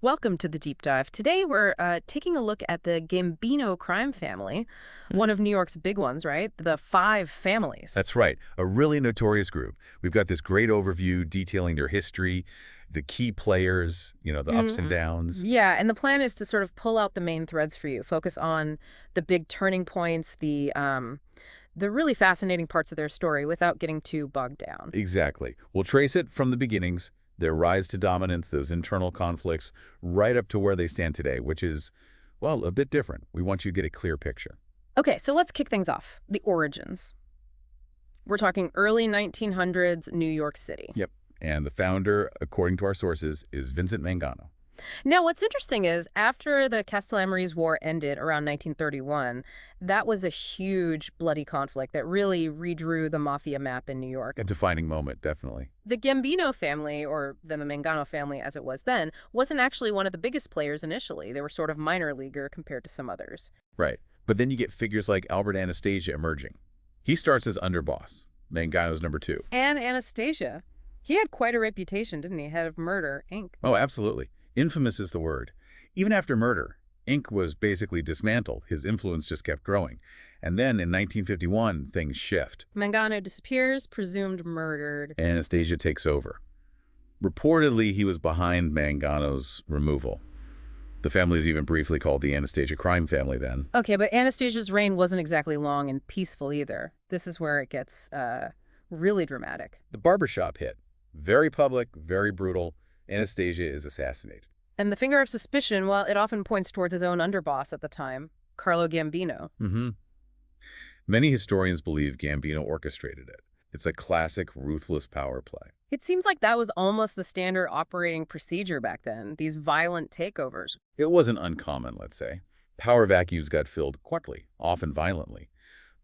Welcome to the deep dive. Today we're taking a look at the Gambino crime family, one of New York's big ones, right? The five families. That's right, a really notorious group. We've got this great overview detailing their history, the key players, the ups and downs. Yeah, and the plan is to sort of pull out the main threads for you, focus on the big turning points, the really fascinating parts of their story without getting too bogged down. Exactly. We'll trace it from the beginnings, their rise to dominance, those internal conflicts, right up to where they stand today, which is, well, a bit different. We want you to get a clear picture. Okay, so let's kick things off. The origins. We're talking early 1900s New York City. Yep. And the founder, according to our sources, is Vincent Mangano. Now, what's interesting is after the Castellammares War ended around 1931, that was a huge bloody conflict that really redrew the Mafia map in New York. A defining moment, definitely. The Gambino family, or the Mangano family as it was then, wasn't actually one of the biggest players initially. They were sort of minor leaguer compared to some others. Right. But then you get figures like Albert Anastasia emerging. He starts as underboss. Mangano's number two. And Anastasia. He had quite a reputation, didn't he? Head of Murder, Inc. Oh, absolutely. Infamous is the word. Even after murder, Inc. was basically dismantled. His influence just kept growing. And then in 1951, things shift. Mangano disappears, presumed murdered. Anastasia takes over. Reportedly, he was behind Mangano's removal. The family is even briefly called the Anastasia Crime Family then. Okay, but Anastasia's reign wasn't exactly long and peaceful either. This is where it gets really dramatic. The barbershop hit. Very public, very brutal. Anastasia is assassinated. And the finger of suspicion, well, it often points towards his own underboss at the time, Carlo Gambino. Many historians believe Gambino orchestrated it. It's a classic ruthless power play. It seems like that was almost the standard operating procedure back then, these violent takeovers. It wasn't uncommon, let's say. Power vacuums got filled quickly, often violently.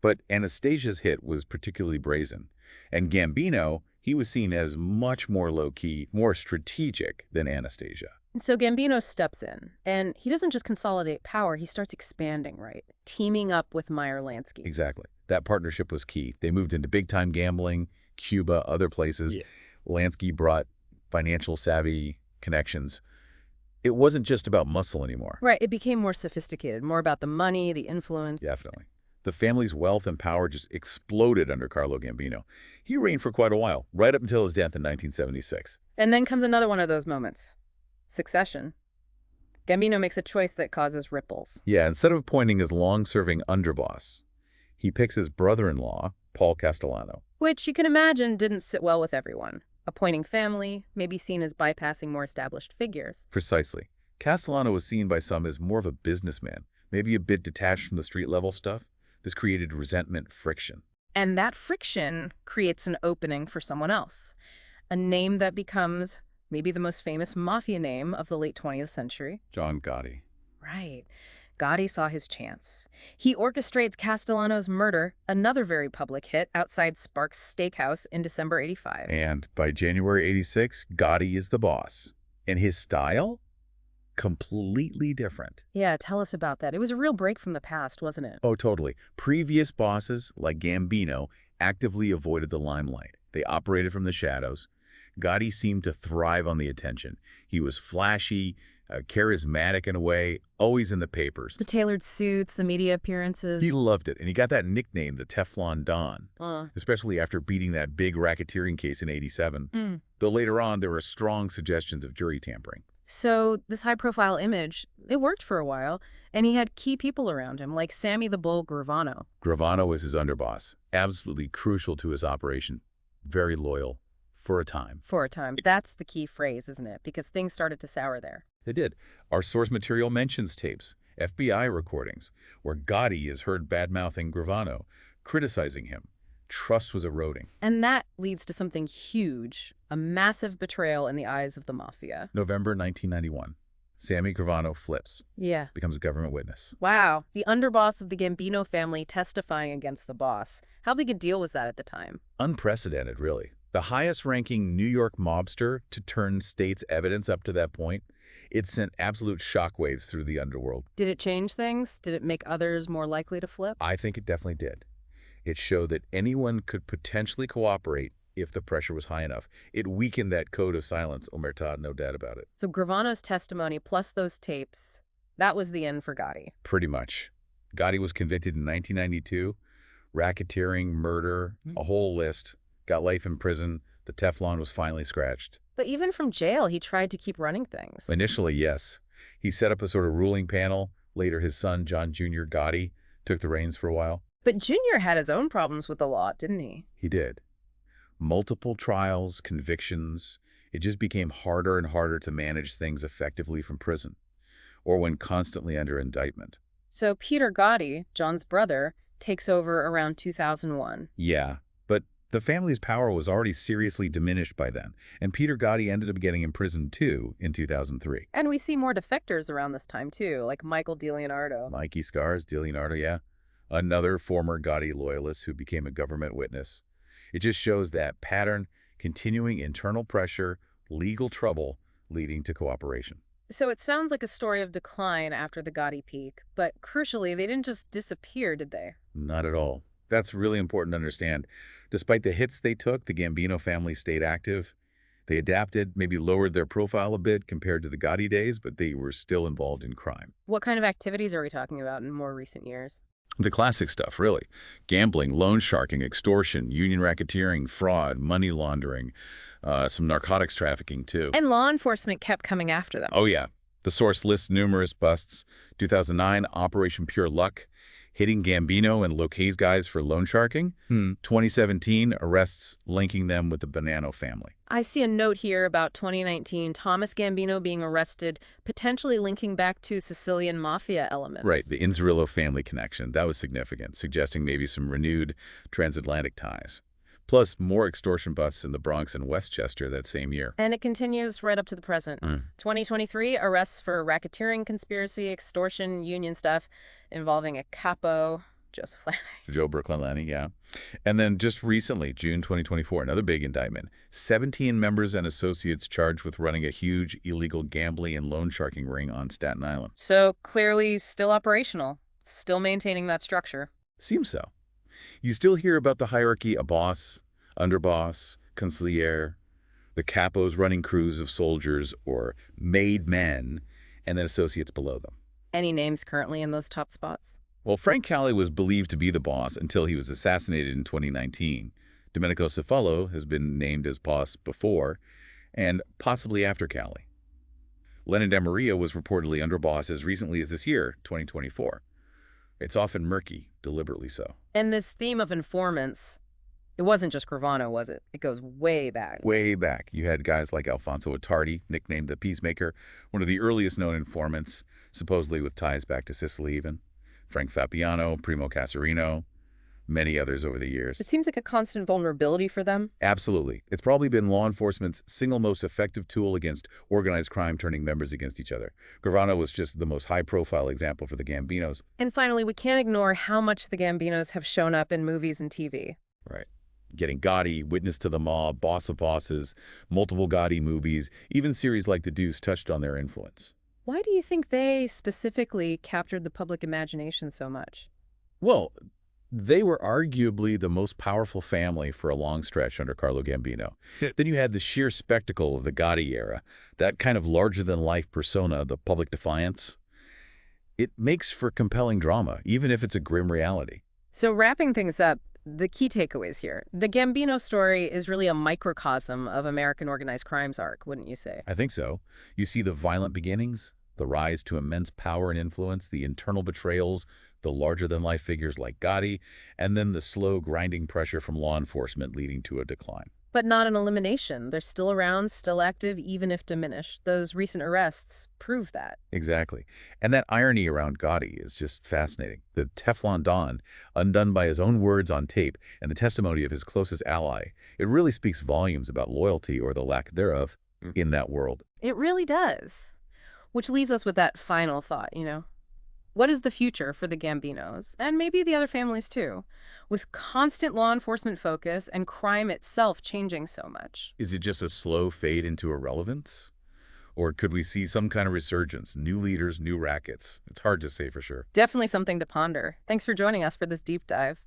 But Anastasia's hit was particularly brazen. And Gambino, he was seen as much more low-key, more strategic than Anastasia. So Gambino steps in, and he doesn't just consolidate power, he starts expanding, right? Teaming up with Meyer Lansky. Exactly. That partnership was key. They moved into big-time gambling, Cuba, other places. Yeah. Lansky brought financial savvy connections. It wasn't just about muscle anymore. Right, it became more sophisticated, more about the money, the influence. Definitely. The family's wealth and power just exploded under Carlo Gambino. He reigned for quite a while, right up until his death in 1976. And then comes another one of those moments. Succession. Gambino makes a choice that causes ripples. Yeah, instead of appointing his long-serving underboss, he picks his brother-in-law, Paul Castellano. Which you can imagine didn't sit well with everyone. Appointing family, maybe seen as bypassing more established figures. Precisely. Castellano was seen by some as more of a businessman, maybe a bit detached from the street-level stuff. This created resentment, friction. And that friction creates an opening for someone else. A name that becomes maybe the most famous mafia name of the late 20th century. John Gotti. Right. Gotti saw his chance. He orchestrates Castellano's murder, another very public hit, outside Sparks Steakhouse in December '85. And by January '86, Gotti is the boss. And his style? Completely different. Yeah, tell us about that. It was a real break from the past, wasn't it? Oh, totally. Previous bosses, like Gambino, actively avoided the limelight. They operated from the shadows. Gotti seemed to thrive on the attention. He was flashy, charismatic in a way, always in the papers. The tailored suits, the media appearances. He loved it, and he got that nickname, the Teflon Don, especially after beating that big racketeering case in '87. Though later on, there were strong suggestions of jury tampering. So this high-profile image, it worked for a while, and he had key people around him, like Sammy the Bull Gravano. Gravano was his underboss, absolutely crucial to his operation, very loyal, for a time. For a time. That's the key phrase, isn't it? Because things started to sour there. They did. Our source material mentions tapes, FBI recordings, where Gotti is heard bad-mouthing Gravano, criticizing him. Trust was eroding. And that leads to something huge, a massive betrayal in the eyes of the Mafia. November 1991. Sammy Gravano flips. Yeah. Becomes a government witness. Wow. The underboss of the Gambino family testifying against the boss. How big a deal was that at the time? Unprecedented, really. The highest-ranking New York mobster to turn state's evidence up to that point. It sent absolute shockwaves through the underworld. Did it change things? Did it make others more likely to flip? I think it definitely did. It showed that anyone could potentially cooperate if the pressure was high enough. It weakened that code of silence, omertà, no doubt about it. So Gravano's testimony plus those tapes, that was the end for Gotti. Pretty much. Gotti was convicted in 1992, racketeering, murder, a whole list, got life in prison. The Teflon was finally scratched. But even from jail, he tried to keep running things. Initially, yes. He set up a sort of ruling panel. Later, his son, John Jr. Gotti, took the reins for a while. But Junior had his own problems with the law, didn't he? He did. Multiple trials, convictions. It just became harder and harder to manage things effectively from prison or when constantly under indictment. So Peter Gotti, John's brother, takes over around 2001. Yeah, but the family's power was already seriously diminished by then, and Peter Gotti ended up getting imprisoned too in 2003. And we see more defectors around this time too, like Michael DiLeonardo. Mikey Scars, DiLeonardo, yeah. Another former Gotti loyalist who became a government witness. It just shows that pattern, continuing internal pressure, legal trouble, leading to cooperation. So it sounds like a story of decline after the Gotti peak, but crucially, they didn't just disappear, did they? Not at all. That's really important to understand. Despite the hits they took, the Gambino family stayed active. They adapted, maybe lowered their profile a bit compared to the Gotti days, but they were still involved in crime. What kind of activities are we talking about in more recent years? The classic stuff, really. Gambling, loan sharking, extortion, union racketeering, fraud, money laundering, some narcotics trafficking, too. And law enforcement kept coming after them. Oh, yeah. The source lists numerous busts. 2009, Operation Pure Luck, hitting Gambino and Locay's guys for loan sharking. 2017, arrests linking them with the Bonanno family. I see a note here about 2019, Thomas Gambino being arrested, potentially linking back to Sicilian Mafia elements. Right, the Inzerillo family connection. That was significant, suggesting maybe some renewed transatlantic ties. Plus, more extortion busts in the Bronx and Westchester that same year. And it continues right up to the present. 2023, arrests for racketeering, conspiracy, extortion, union stuff involving a capo, Joseph Lanning. Joe Brooklyn Lanning, yeah. And then just recently, June 2024, another big indictment. 17 members and associates charged with running a huge illegal gambling and loan sharking ring on Staten Island. So clearly still operational, still maintaining that structure. Seems so. You still hear about the hierarchy, a boss, underboss, consigliere, the capos running crews of soldiers or made men, and then associates below them. Any names currently in those top spots? Well, Frank Cali was believed to be the boss until he was assassinated in 2019. Domenico Cefalo has been named as boss before, and possibly after Cali. Lennon DeMaria was reportedly underboss as recently as this year, 2024. It's often murky, deliberately so. And this theme of informants, it wasn't just Gravano, was it? It goes way back. Way back. You had guys like Alfonso Attardi, nicknamed the Peacemaker, one of the earliest known informants, supposedly with ties back to Sicily even. Frank Fapiano, Primo Casarino, many others over the years. It seems like a constant vulnerability for them. Absolutely. It's probably been law enforcement's single most effective tool against organized crime turning members against each other. Gravano was just the most high-profile example for the Gambinos. And finally, we can't ignore how much the Gambinos have shown up in movies and TV. Right. Getting Gotti, Witness to the Mob, Boss of Bosses, multiple Gotti movies, even series like The Deuce touched on their influence. Why do you think they specifically captured the public imagination so much? Well, they were arguably the most powerful family for a long stretch under Carlo Gambino. Then you had the sheer spectacle of the Gotti era, that kind of larger-than-life persona, the public defiance. It makes for compelling drama, even if it's a grim reality. So wrapping things up, the key takeaways here. The Gambino story is really a microcosm of American organized crime's arc, wouldn't you say? I think so. You see the violent beginnings, the rise to immense power and influence, the internal betrayals, the larger-than-life figures like Gotti, and then the slow, grinding pressure from law enforcement leading to a decline. But not an elimination. They're still around, still active, even if diminished. Those recent arrests prove that. Exactly. And that irony around Gotti is just fascinating. The Teflon Don, undone by his own words on tape and the testimony of his closest ally, it really speaks volumes about loyalty or the lack thereof in that world. It really does. Which leaves us with that final thought, What is the future for the Gambinos, and maybe the other families too, with constant law enforcement focus and crime itself changing so much? Is it just a slow fade into irrelevance? Or could we see some kind of resurgence, new leaders, new rackets? It's hard to say for sure. Definitely something to ponder. Thanks for joining us for this deep dive.